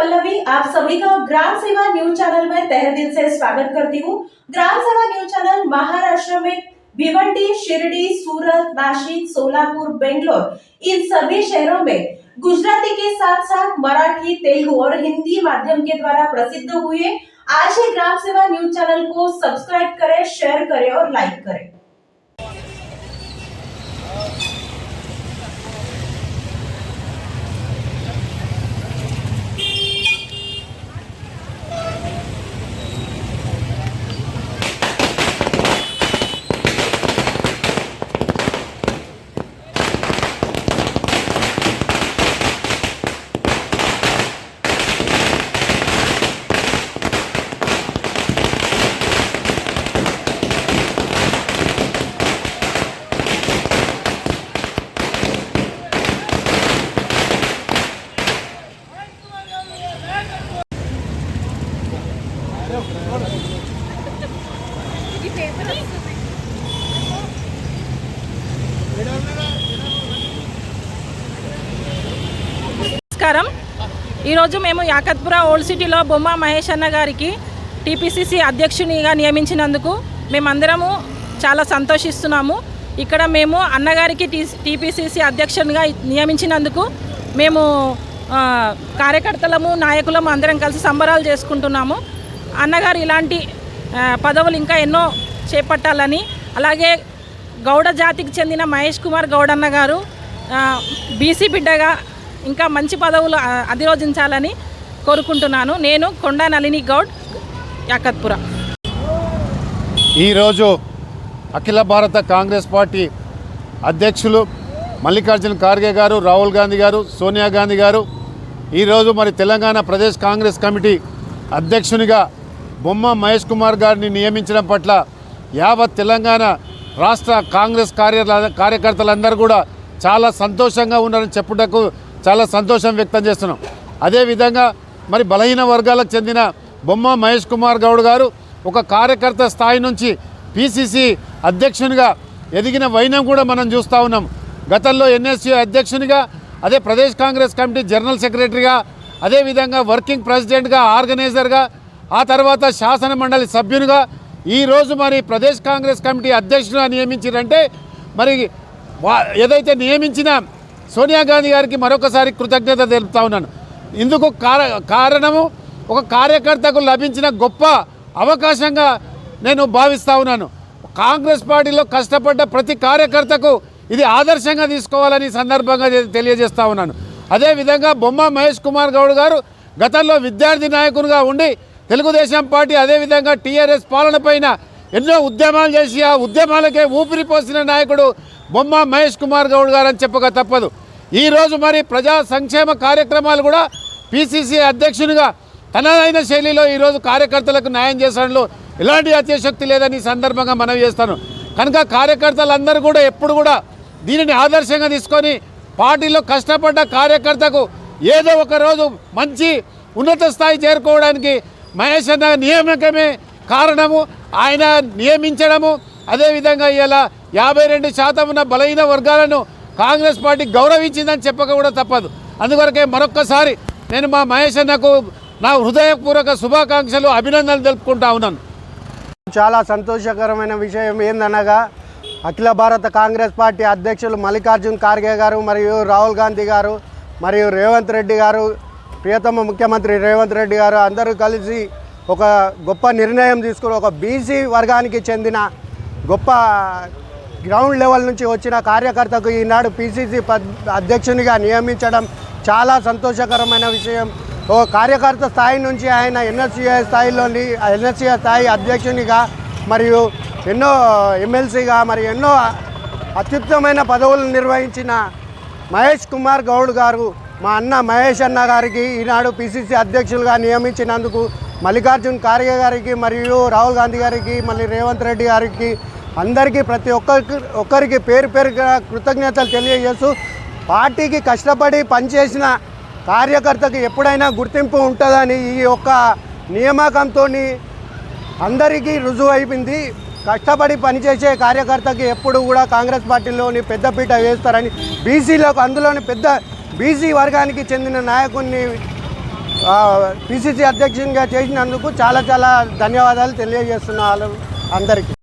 पल्लवी आप सभी का ग्राम सेवा न्यूज चैनल में तहे दिल से स्वागत करती हूँ। ग्राम सेवा न्यूज चैनल महाराष्ट्र में भिवंडी, शिरडी, सूरत, नाशिक, सोलापुर, बेंगलोर इन सभी शहरों में गुजराती के साथ साथ मराठी, तेलुगु और हिंदी माध्यम के द्वारा प्रसिद्ध हुए। आज ही ग्राम सेवा न्यूज चैनल को सब्सक्राइब करें, शेयर करें और लाइक करें। నమస్కారం। ఈరోజు మేము యాకత్పుర ఓల్డ్ సిటీలో బొమ్మ మహేష్ అన్న గారికి టీపీసీసీ అధ్యక్షునిగా నియమించినందుకు మేమందరము చాలా సంతోషిస్తున్నాము। ఇక్కడ మేము అన్నగారికి టీపీసీసీ అధ్యక్షునిగా నియమించినందుకు మేము కార్యకర్తలము నాయకులము అందరం కలిసి సంబరాలు చేసుకుంటున్నాము। అన్నగారు ఇలాంటి పదవులు ఇంకా ఎన్నో చేపట్టాలని, అలాగే గౌడ జాతికి చెందిన మహేష్ కుమార్ గౌడన్న గారు బీసీ బిడ్డగా ఇంకా మంచి పదవులు అధిరోధించాలని కోరుకుంటున్నాను। నేను కొండా నళిని గౌడ్, యాకత్పుర। ఈరోజు అఖిల భారత కాంగ్రెస్ పార్టీ అధ్యక్షులు మల్లికార్జున ఖార్గే గారు, రాహుల్ గాంధీ గారు, సోనియా గాంధీ గారు ఈరోజు మరి తెలంగాణ ప్రదేశ్ కాంగ్రెస్ కమిటీ అధ్యక్షునిగా బొమ్మ మహేష్ కుమార్ గారిని నియమించడం పట్ల యావత్ తెలంగాణ రాష్ట్ర కాంగ్రెస్ కార్యకర్తలందరూ కూడా చాలా సంతోషంగా ఉన్నారని చెప్పుటకు చాలా సంతోషం వ్యక్తం చేస్తున్నాం। అదేవిధంగా మరి బలహీన వర్గాలకు చెందిన బొమ్మ మహేష్ కుమార్ గౌడ్ గారు ఒక కార్యకర్త స్థాయి నుంచి పిసిసి అధ్యక్షునిగా ఎదిగిన వైనం కూడా మనం చూస్తూ ఉన్నాం। గతంలో ఎన్ఎస్యూ అధ్యక్షునిగా, అదే ప్రదేశ్ కాంగ్రెస్ కమిటీ జనరల్ సెక్రటరీగా, అదేవిధంగా వర్కింగ్ ప్రెసిడెంట్గా, ఆర్గనైజర్గా, ఆ తర్వాత శాసన మండలి సభ్యునిగా, ఈరోజు మరి ప్రదేశ్ కాంగ్రెస్ కమిటీ అధ్యక్షునిగా నియమించారంటే మరి ఏదైతే నియమించిన సోనియా గాంధీ గారికి మరొకసారి కృతజ్ఞత తెలుపుతా ఉన్నాను। ఇందుకు కారణము ఒక కార్యకర్తకు లభించిన గొప్ప అవకాశంగా నేను భావిస్తూ ఉన్నాను। కాంగ్రెస్ పార్టీలో కష్టపడ్డ ప్రతి కార్యకర్తకు ఇది ఆదర్శంగా తీసుకోవాలని సందర్భంగా తెలియజేస్తూ ఉన్నాను। అదేవిధంగా బొమ్మ మహేష్ కుమార్ గౌడ్ గారు గతంలో విద్యార్థి నాయకునిగా ఉండి తెలుగుదేశం పార్టీ అదేవిధంగా టీఆర్ఎస్ పాలన పైన ఎన్నో ఉద్యమాలు చేసి ఆ ఉద్యమాలకే ఊపిరి పోసిన నాయకుడు బొమ్మ మహేష్ కుమార్ గౌడ్ గారు అని చెప్పక తప్పదు। ఈరోజు మరి ప్రజా సంక్షేమ కార్యక్రమాలు కూడా పిసిసి అధ్యక్షునిగా తనదైన శైలిలో ఈరోజు కార్యకర్తలకు న్యాయం చేసడంలో ఎలాంటి అత్యశక్తి లేదని సందర్భంగా మనవి చేస్తాను। కనుక కార్యకర్తలందరూ కూడా ఎప్పుడు కూడా దీనిని ఆదర్శంగా తీసుకొని పార్టీలో కష్టపడ్డ కార్యకర్తకు ఏదో ఒక రోజు మంచి ఉన్నత స్థాయి చేరుకోవడానికి మహేష్ అన్న నియామకమే కారణము, ఆయన నియమించడము। అదేవిధంగా ఇలా 52% ఉన్న బలహీన వర్గాలను కాంగ్రెస్ పార్టీ గౌరవించిందని చెప్పక కూడా తప్పదు। అందువరకే మరొక్కసారి నేను మా మహేష్ అన్నకు నా హృదయపూర్వక శుభాకాంక్షలు, అభినందనలు తెలుపుకుంటా ఉన్నాను। చాలా సంతోషకరమైన విషయం ఏందనగా అఖిల భారత కాంగ్రెస్ పార్టీ అధ్యక్షులు మల్లికార్జున ఖార్గే గారు మరియు రాహుల్ గాంధీ గారు మరియు రేవంత్ రెడ్డి గారు, ప్రియతమ ముఖ్యమంత్రి రేవంత్ రెడ్డి గారు అందరూ కలిసి ఒక గొప్ప నిర్ణయం తీసుకుని ఒక బీసీ వర్గానికి చెందిన గొప్ప గ్రౌండ్ లెవెల్ నుంచి వచ్చిన కార్యకర్తకు ఈనాడు పిసిసి అధ్యక్షునిగా నియమించడం చాలా సంతోషకరమైన విషయం। ఓ కార్యకర్త స్థాయి నుంచి ఆయన ఎన్ఎస్సీఐ స్థాయి అధ్యక్షునిగా మరియు ఎన్నో ఎమ్మెల్సీగా మరి ఎన్నో అత్యుత్తమైన పదవులు నిర్వహించిన మహేష్ కుమార్ గౌడ్ గారు, మా అన్న మహేష్ అన్న గారికి ఈనాడు పిసిసి అధ్యక్షులుగా నియమించినందుకు మల్లికార్జున ఖార్గే గారికి మరియు రాహుల్ గాంధీ గారికి మళ్ళీ రేవంత్ రెడ్డి గారికి అందరికీ ప్రతి ఒక్కరికి పేరు పేరుగా కృతజ్ఞతలు తెలియజేస్తూ పార్టీకి కష్టపడి పనిచేసిన కార్యకర్తకు ఎప్పుడైనా గుర్తింపు ఉంటుందని ఈ యొక్క నియామకంతో అందరికీ రుజువు అయిపోయింది। కష్టపడి పనిచేసే కార్యకర్తకి ఎప్పుడు కూడా కాంగ్రెస్ పార్టీలోని పెద్దపీట వేస్తారని, బీసీలకు అందులోని పెద్ద బీసీ వర్గానికి చెందిన నాయకుడిని పిసిసి అధ్యక్షునిగా చేసినందుకు చాలా చాలా ధన్యవాదాలు తెలియజేస్తున్నారు అందరికీ.